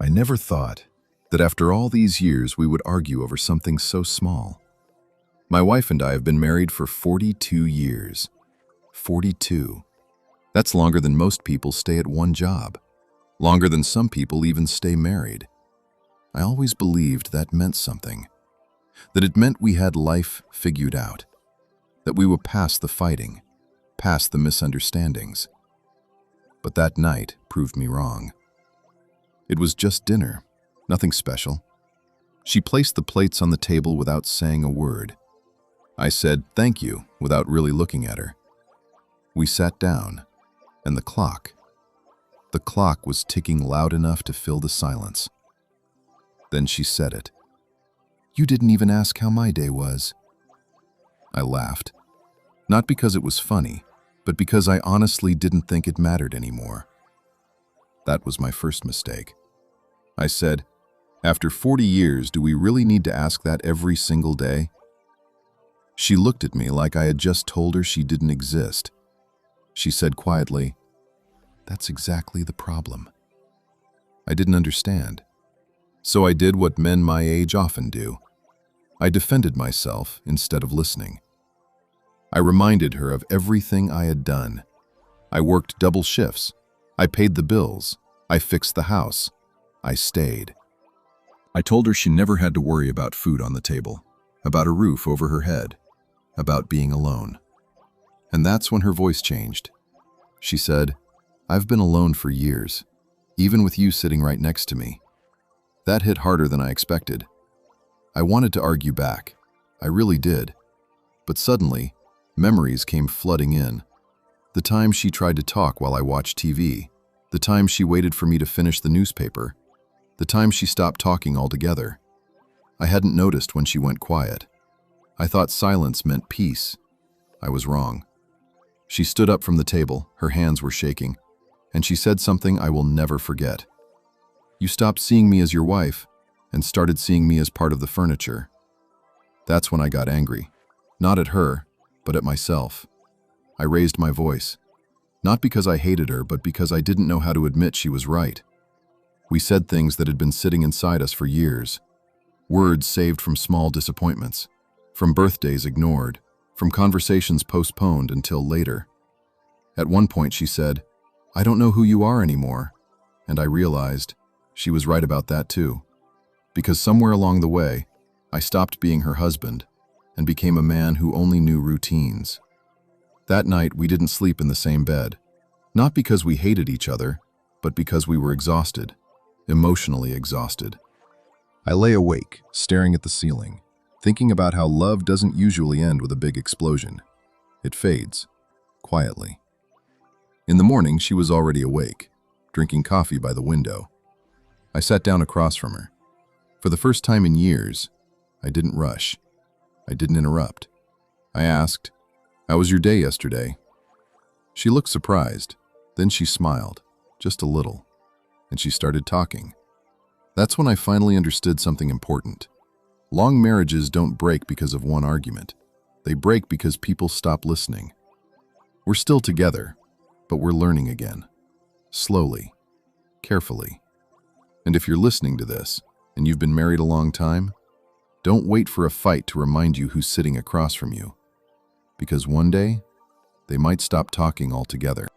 I never thought that after all these years we would argue over something so small. My wife and I have been married for 42 years. 42. That's longer than most people stay at one job. Longer than some people even stay married. I always believed that meant something. That it meant we had life figured out. That we were past the fighting, past the misunderstandings. But that night proved me wrong. It was just dinner, nothing special. She placed the plates on the table without saying a word. I said thank you without really looking at her. We sat down, and the clock was ticking loud enough to fill the silence. Then she said it. "You didn't even ask how my day was." I laughed, not because it was funny, but because I honestly didn't think it mattered anymore. That was my first mistake. I said, "After 40 years, do we really need to ask that every single day?" She looked at me like I had just told her she didn't exist. She said quietly, "That's exactly the problem." I didn't understand. So I did what men my age often do. I defended myself instead of listening. I reminded her of everything I had done. I worked double shifts. I paid the bills. I fixed the house. I stayed. I told her she never had to worry about food on the table, about a roof over her head, about being alone. And that's when her voice changed. She said, "I've been alone for years, even with you sitting right next to me." That hit harder than I expected. I wanted to argue back. I really did. But suddenly, memories came flooding in. The time she tried to talk while I watched TV, the time she waited for me to finish the newspaper, the time she stopped talking altogether. I hadn't noticed when she went quiet. I thought silence meant peace. I was wrong. She stood up from the table, her hands were shaking, and she said something I will never forget. "You stopped seeing me as your wife and started seeing me as part of the furniture." That's when I got angry. Not at her, but at myself. I raised my voice. Not because I hated her, but because I didn't know how to admit she was right. We said things that had been sitting inside us for years. Words saved from small disappointments, from birthdays ignored, from conversations postponed until later. At one point she said, "I don't know who you are anymore." And I realized she was right about that too. Because somewhere along the way, I stopped being her husband and became a man who only knew routines. That night, we didn't sleep in the same bed. Not because we hated each other, but because we were exhausted, emotionally exhausted. I lay awake, staring at the ceiling, thinking about how love doesn't usually end with a big explosion. It fades, quietly. In the morning, she was already awake, drinking coffee by the window. I sat down across from her. For the first time in years, I didn't rush. I didn't interrupt. I asked, "How was your day yesterday?" She looked surprised. Then she smiled, just a little, and she started talking. That's when I finally understood something important. Long marriages don't break because of one argument. They break because people stop listening. We're still together, but we're learning again. Slowly, carefully. And if you're listening to this, and you've been married a long time, don't wait for a fight to remind you who's sitting across from you. Because one day, they might stop talking altogether.